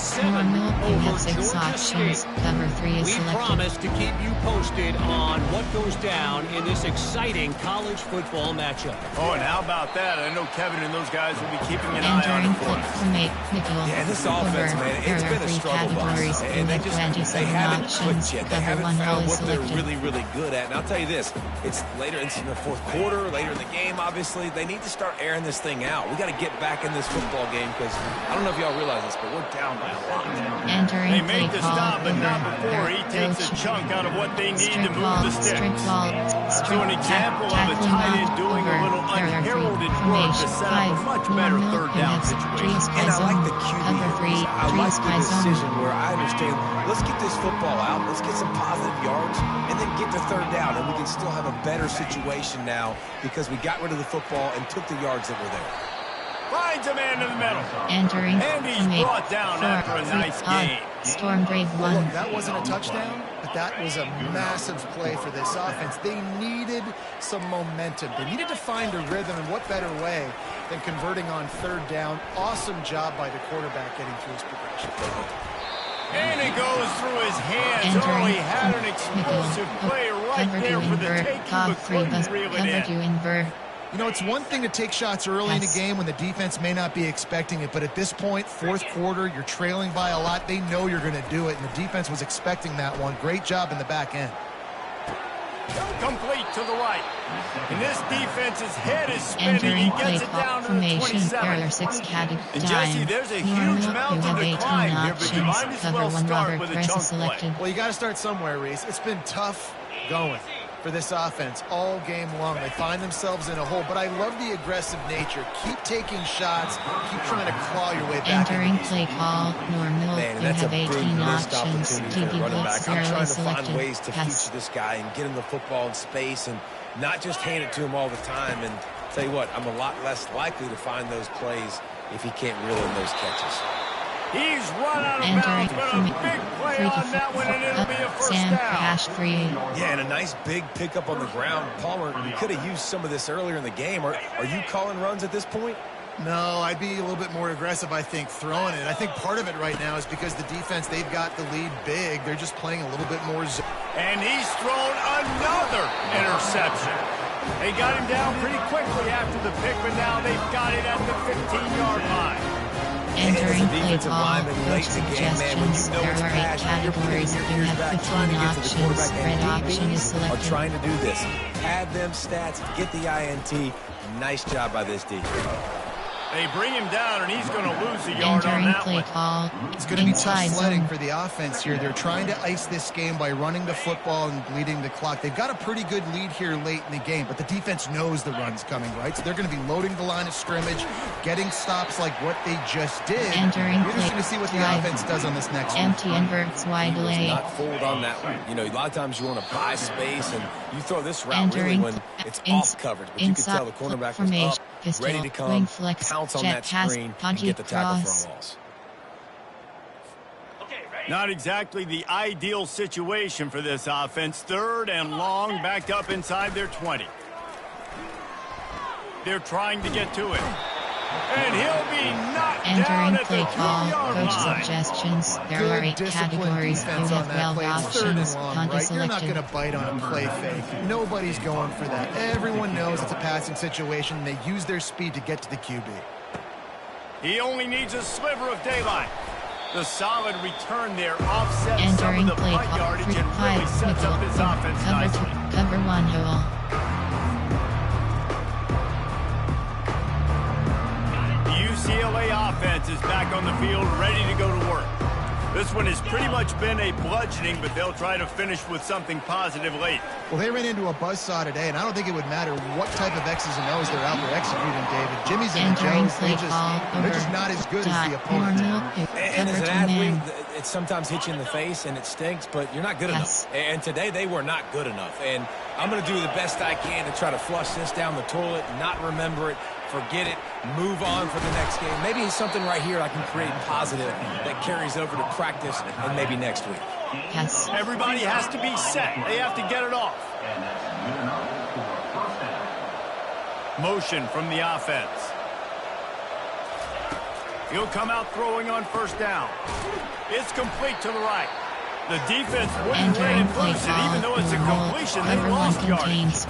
27 over six Georgia options. State. Cover 3 is We selected. promise to keep you posted on what goes down in this exciting college football matchup. Oh, and how about that? I know Kevin and those guys will be keeping an eye on Entering it for click us. from 8, Nickel. Yeah, this offense, man, it's been a struggle bus. And they haven't clicked yet. They haven't found what they're really, really good at. And I'll tell you this, it's later in the fourth quarter, later in the game, obviously. They need to start airing this thing out. We got to get back in this football game because I don't know if y'all realize this, but we're down by a lot. Entering They make the play stop, call but not over. before he takes a chunk out of what they need to move the sticks. So an example of a tight end doing a little unheralded work to set up a much better third down situation. And I like the QB. I like the decision where I understand, let's get this football out, let's get some positive yards, and then get to third down, and we can still have a better situation now because we got rid of the football and took the yards that were there. Finds a man in the middle. Entering and he's brought down after a nice game. Storm Brave 1. Well, look, that wasn't a touchdown, but that was a massive play for this offense. They needed some momentum. They needed to find a rhythm, and what better way than converting on third down. Awesome job by the quarterback getting through his progression. And it goes through his hands. Oh, he had an explosive play right there for the taking, but couldn't reel it in. You know, it's one thing to take shots early in the game when the defense may not be expecting it, but at this point, fourth quarter, you're trailing by a lot. They know you're going to do it, and the defense was expecting that one. Great job in the back end. Complete to the right. And this defense's head is spinning. He gets it down to the 27. And Jesse, there's a huge mountain to climb here, but you might as well start with a chunk play. Well, you got to start somewhere, Reese. It's been tough going for this offense all game long. They find themselves in a hole, but I love the aggressive nature. Keep taking shots. Keep trying to claw your way back. Entering play call, normal. Man, that's a big missed options. opportunity for a running back. I'm trying to selected. find ways to feature this guy and get him the football in space and not just hand it to him all the time. And tell you what, I'm a lot less likely to find those plays if he can't reel in those catches. He's run out of bounds, but a big play on that one, and it'll be a first down. Yeah, and a nice big pickup on the ground. Palmer, you could have used some of this earlier in the game. Are you calling runs at this point? No, I'd be a little bit more aggressive, I think, throwing it. I think part of it right now is because the defense, they've got the lead big. They're just playing a little bit more zone. And he's thrown another interception. They got him down pretty quickly after the pick, but now they've got it at the 15-yard line. Entering play call, coach suggestions. There are 8 categories. You have 15 options. Red option is selected. Are trying to do this. Add them stats, get the INT. Nice job by this D. They bring him down, and he's going to lose a yard on that one. Call. It's going to be tough sledding for the offense here. They're trying to ice this game by running the football and bleeding the clock. They've got a pretty good lead here late in the game, but the defense knows the run's coming, right? So they're going to be loading the line of scrimmage, getting stops like what they just did. Entering We're just going to see what the offense does on this next one. Empty inverts wide lay. Not fold on that one. You know, a lot of times you want to buy space, and you throw this route really when it's off coverage, but you can tell the cornerback was up, ready to come, pounce on that screen, and get the tackle for a loss. Not exactly the ideal situation for this offense. Third and long, backed up inside their 20. They're trying to get to it. And he'll be knocked down at the 2-yard line. Coach suggestions. There are 8 categories. You have 12 options. Right? You're not going to bite on a play fake. Nobody's going for that. Everyone knows it's a passing situation. They use their speed to get to the QB. He only needs a sliver of daylight. The solid return there offsets some of the punt yardage and really sets up this offense nicely. Cover 1 hole. UCLA offense is back on the field, ready to go to work. This one has pretty much been a bludgeoning, but they'll try to finish with something positive late. Well, they ran into a buzzsaw today, and I don't think it would matter what type of X's and O's they're out there executing, David. Jimmy's and Jones, they're just not as good as the opponent. And as an athlete, it sometimes hits you in the face, and it stinks, but you're not good enough. And today, they were not good enough. And I'm going to do the best I can to try to flush this down the toilet, not remember it, forget it, move on for the next game. Maybe it's something right here I can create positive that carries over to practice and maybe next week. Yes. Everybody has to be set. They have to get it off. Motion from the offense. He'll come out throwing on first down. It's complete to the right. The defense wouldn't let him loose it, even though it's a completion. They lost yardage.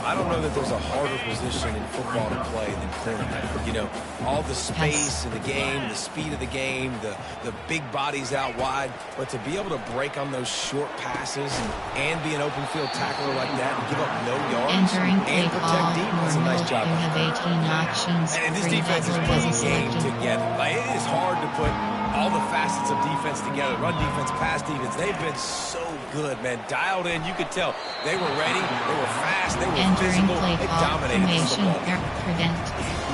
I don't know that there's a harder position in football to play than cornerback. You know, all the space in the game, the speed of the game, the big bodies out wide. But to be able to break on those short passes and be an open field tackler like that and give up no yards and protect deep, that's a nice job. You have 18 options. And this defense is putting the game together. Like, it is hard to put all the facets of defense together. Run defense, pass defense. They've been so good, man. Dialed in. You could tell. They were ready. They were fast. They were physical. They dominated this football.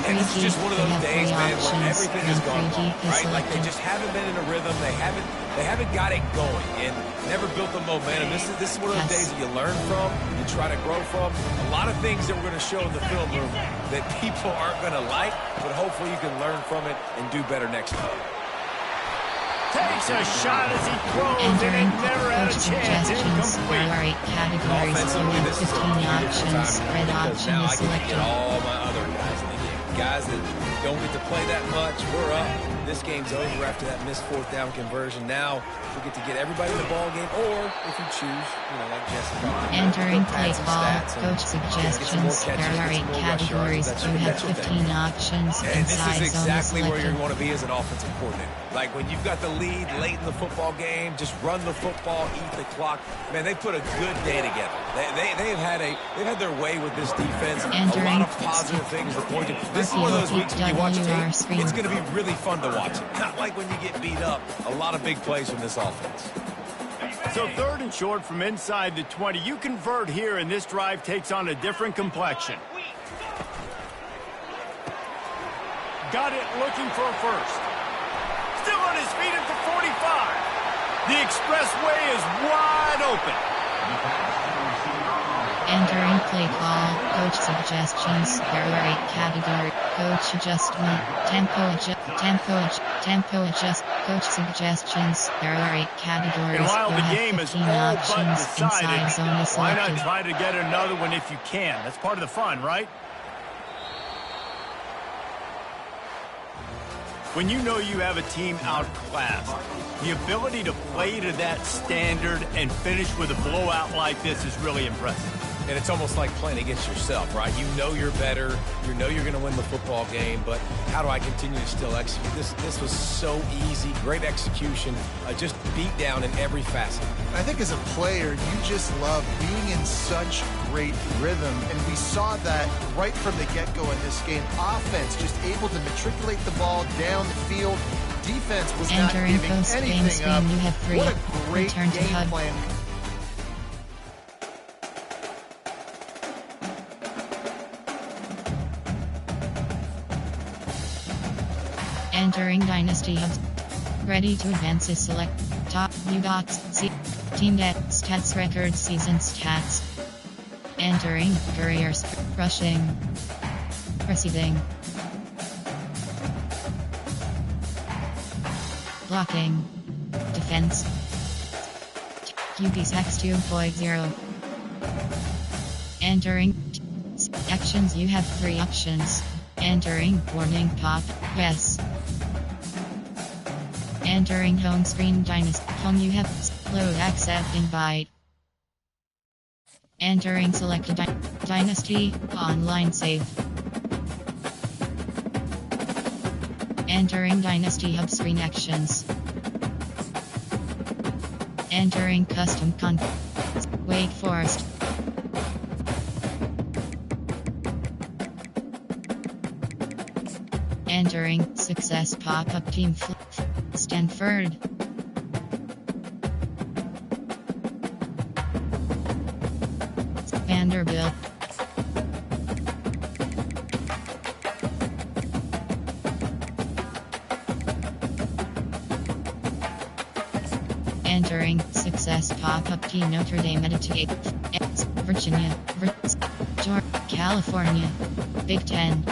And this is just one of those days, man, where everything has gone wrong, right? Like, they just haven't been in a rhythm. They haven't got it going and never built the momentum. This is one of those days that you learn from, you try to grow from. A lot of things that we're going to show in the film room that people aren't going to like, but hopefully you can learn from it and do better next time. Takes a shot as he throws, and it never had a chance. Incomplete. Offensively, this is 15 options. Red option now is I get to selected. get all my other guys in the game. Guys that don't get to play that much, we're up. This game's over after that missed fourth down conversion. Now we get to get everybody in the ball game, or if you choose, you know, like Jesse. Entering play call, coach suggestions. There are 8 categories. You have 15 options. And this Inside is zone exactly where selected. you want to be as an offensive coordinator. Like, when you've got the lead late in the football game, just run the football, eat the clock. Man, they put a good day together. They've had their way with this defense. A lot of positive things to point to. This is one of those weeks when you watch tape, it's going to be really fun to watch it. Not like when you get beat up. A lot of big plays from this offense. So 3rd and short from inside the 20. You convert here, and this drive takes on a different complexion. Got it, looking for a first. Still on his feet at the 45. The expressway is wide open. Entering play call, coach suggestions. There are 8 categories. Coach adjustment, tempo adjust. Coach suggestions. There are 8 categories. And while you the have game is 15 all options. but Inside decided, zone is why selected. not try to get another one if you can? That's part of the fun, right? When you know you have a team outclassed, the ability to play to that standard and finish with a blowout like this is really impressive. And it's almost like playing against yourself, right? You know you're better. You know you're going to win the football game, but how do I continue to still execute? This was so easy. Great execution. Just beat down in every facet. I think as a player, you just love being in such great rhythm, and we saw that right from the get-go in this game. Offense just able to matriculate the ball down the field. Defense was not giving anything up. You have 3. What a great Return to game HUD. plan. Entering Dynasty Hubs. Ready to advance is select. Top view dots. See. Team stats record season stats. Entering careers. Rushing. Receiving. Blocking. Defense. QB Sacks 2.0. Entering. Actions. You have 3 options. Entering warning pop. Yes. Entering home screen Dynasty. Home you have load accept invite. Entering selected Dynasty online save. Entering Dynasty Hub screen actions. Entering custom Wake Forest. Entering success pop-up team Stanford. Vanderbilt. Entering success pop-up team Notre Dame Meditate. Virginia. California. Big Ten.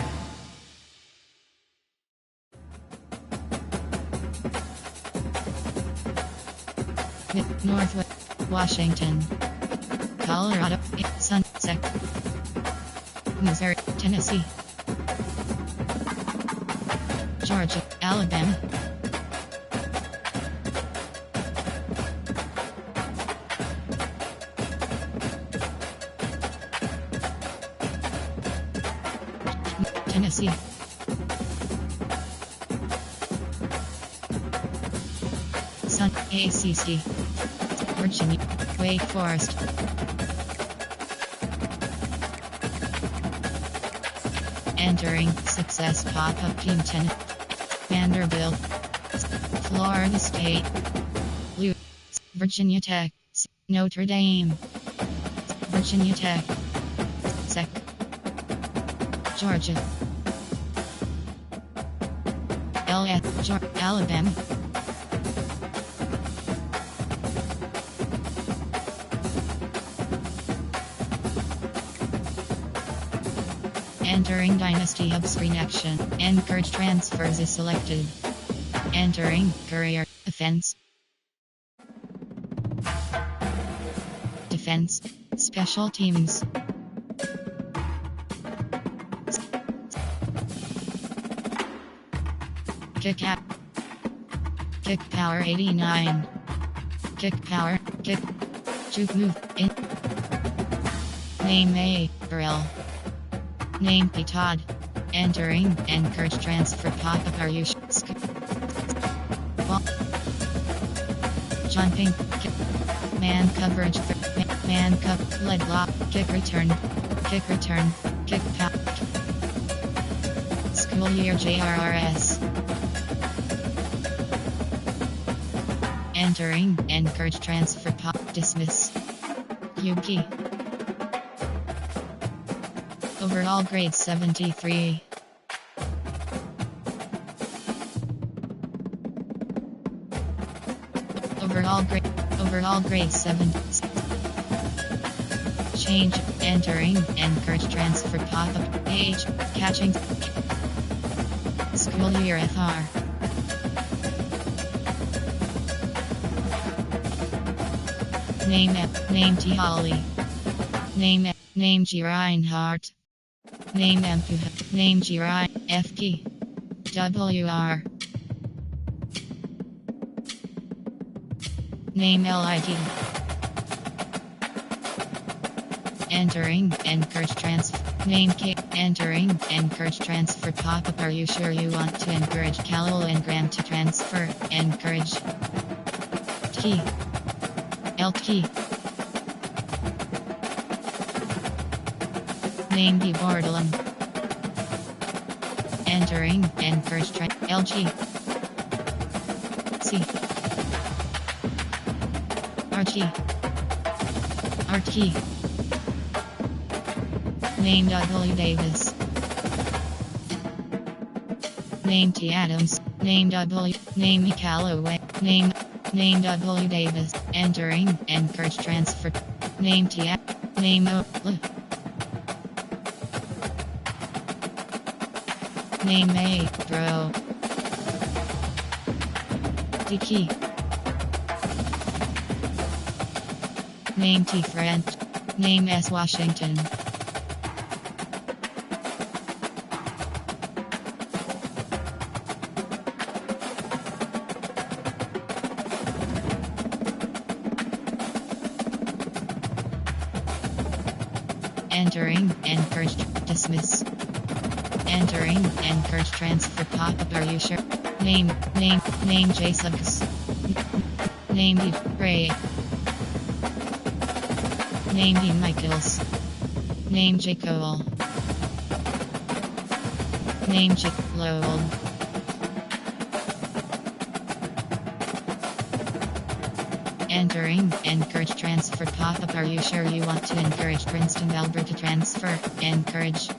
Northwest Washington, Colorado, Sunset, Missouri, Tennessee, Georgia, Alabama. Tennessee. Sun, ACC. Virginia, Wake Forest. Entering success pop-up team 10. Vanderbilt. Florida State. Blue. Virginia Tech. Notre Dame. Virginia Tech. Sec. Georgia. LS. Alabama. Entering Dynasty Hub screen action. Encourage transfers is selected. Entering career offense. Defense. Special teams. Kick out. Kick power 89. Kick power. Kick. Juke move. In. Name A. Burrell. Name P. Todd. Entering. Encourage transfer pop-up. Are you jumping. Kick. Man coverage. Man cup. Leg lock. Kick return. Kick return. Kick pop. School year JRRS. Entering. Encourage transfer pop. Dismiss. Yuki. Overall grade 73. Overall grade 7. Change. Entering. Encourage transfer pop-up. Age. Catching. School year FR. Name T. Holly. Name G. Reinhardt. Name Empu. Name G. FT. WR. Name LID. Entering. Encourage transfer. Name K. Entering. Encourage transfer pop-up. Are you sure you want to encourage Callowell and Graham to transfer? Encourage. T. LT. Name D. Bordelon. Entering. Encourage LG. C. RT. RT. Name W. Davis. Name T. Adams. Name W. Name E. Calloway. Name W. Davis. Entering. Encourage transfer. Name T. Name O. Name A. Bro. D. Key. Name T. French. Name S. Washington. Entering. Encourage. Dismiss. Entering. Encourage transfer pop-up. Are you sure? Name J. Suggs. Name D. Ray. Name D. Michaels. Name J. Cole. Name J. Lowell. Entering. Encourage transfer pop-up. Are you sure you want to encourage Princeton Alberta transfer? Encourage.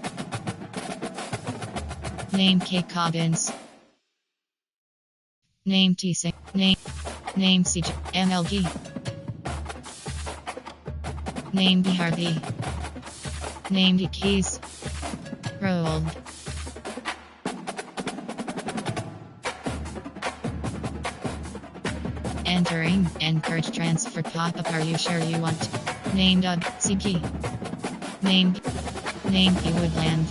Name K. Coggins. Name T. Singh. Name C. MLG. Name D. Harvey. Name D. Keys. Rolled. Entering. Encourage transfer pop-up. Are you sure you want to? Name Doug. Siki. Name P. Woodland.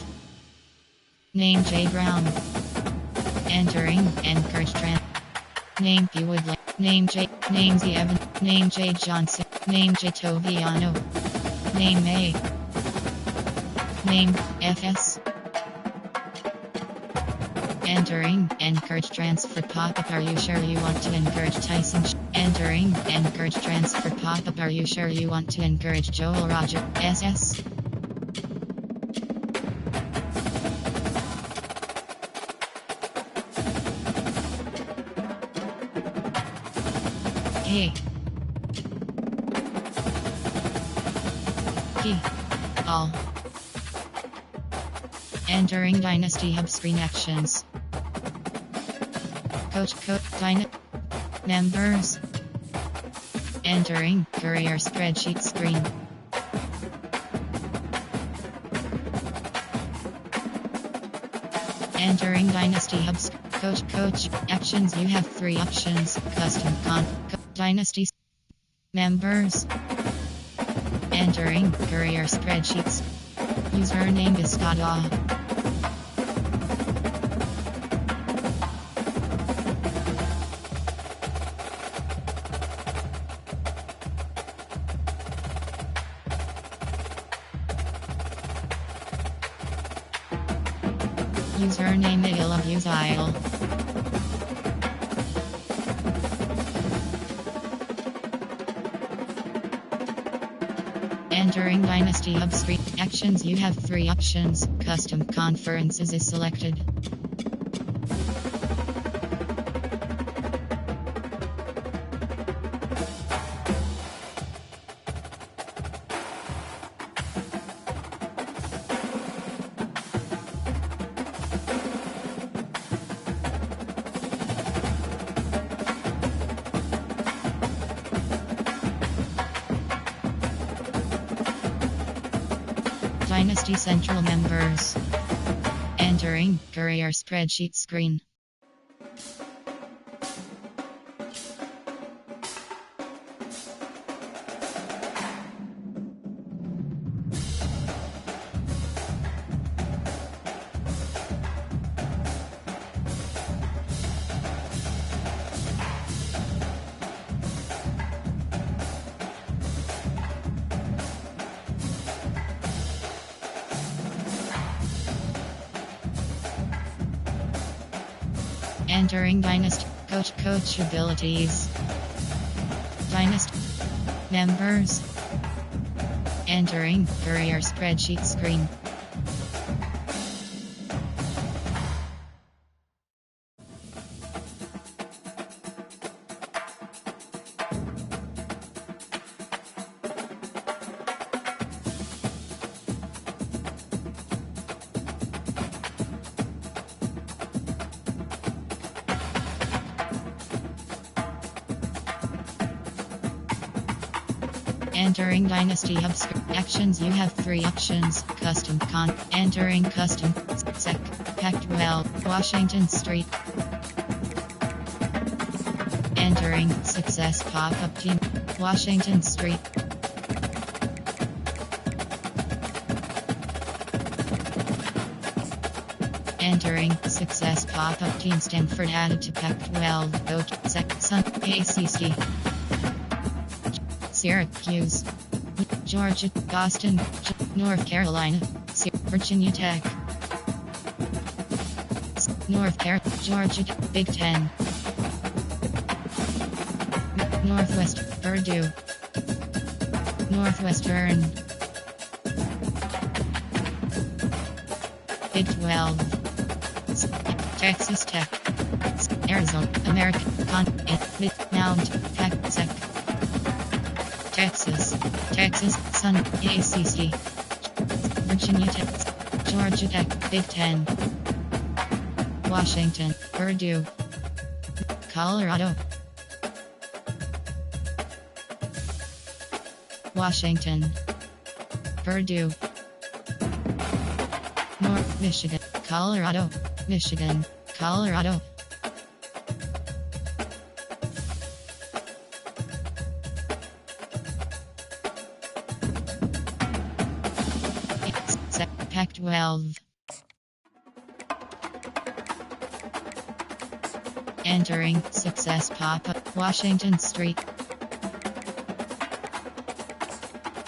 Name J. Brown. Entering, encourage trans. Name P. Woodley. Name J. Name Z. Evan. Name J. Johnson. Name J. Toviano. Name A. Name FS. Entering, encourage transfer pop-up. Are you sure you want to encourage Tyson? Entering, encourage transfer pop-up. Are you sure you want to encourage Joel Roger? SS. K. Key. All. Entering Dynasty Hub screen actions. Coach members. Entering career spreadsheet screen. Entering Dynasty Hub coach actions. You have 3 options. Custom Dynasty members. Entering career spreadsheets. Username is Scott. Username Ilabuzile. Entering Dynasty Hub screen actions. You have 3 options. Custom conferences is selected. Dynasty Central members. Entering career spreadsheet screen. Entering Dynasty coach abilities. Dynasty members. Entering career spreadsheet screen. Entering Dynasty Hub actions. You have 3 options. Custom entering custom sec Pac-12 Washington Street. Entering success pop-up team Washington Street. Entering success pop-up team Stanford added to Pac-12 coach sec Sun ACC. Syracuse, Georgia, Boston, North Carolina, Virginia Tech, North Carolina, Georgia, Big Ten, Northwest, Purdue, Northwestern, Big 12, Texas Tech, Arizona, American, Mount, Pac-Sec. Texas, Sun, ACC, Virginia Tech, Georgia Tech, Big Ten, Washington, Purdue, Colorado, Washington, Purdue, North Michigan, Colorado, Michigan, Colorado. Pac-12. Entering success pop-up Washington Street.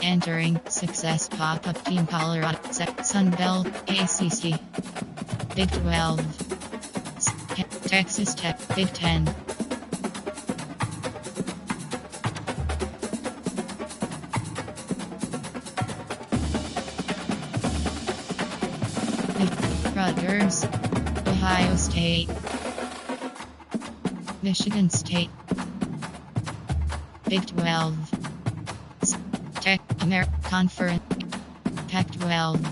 Entering success pop-up Team Colorado Sunbelt ACC Big 12 Texas Tech Big 10. Rutgers, Ohio State, Michigan State, Big 12, Tech American Conference, Pac-12.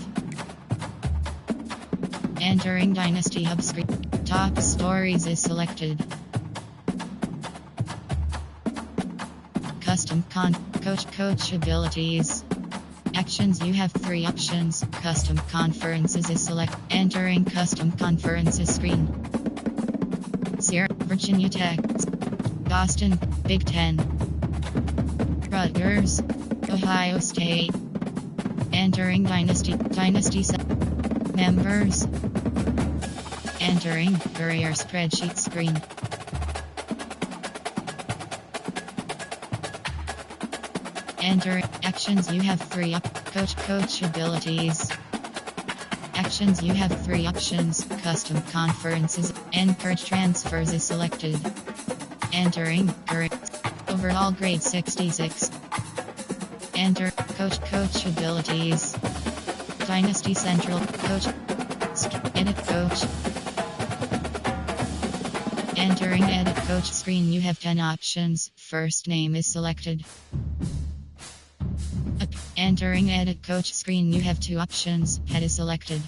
Entering Dynasty Hub screen. Top stories is selected. Custom coach abilities. Actions, you have 3 options. Custom conferences is select. Entering custom conferences screen. Sierra, Virginia Tech, Boston, Big 10, Rutgers, Ohio State. Entering Dynasty members. Entering career spreadsheet screen. Enter actions, you have 3 coach abilities. Actions, you have 3 options. Custom conferences. Encourage transfers is selected. Entering current overall grade 66. Enter coach abilities. Dynasty Central coach. Edit coach. Entering edit coach screen, you have 10 options. First name is selected. Entering edit coach screen, you have 2 options. Head is selected.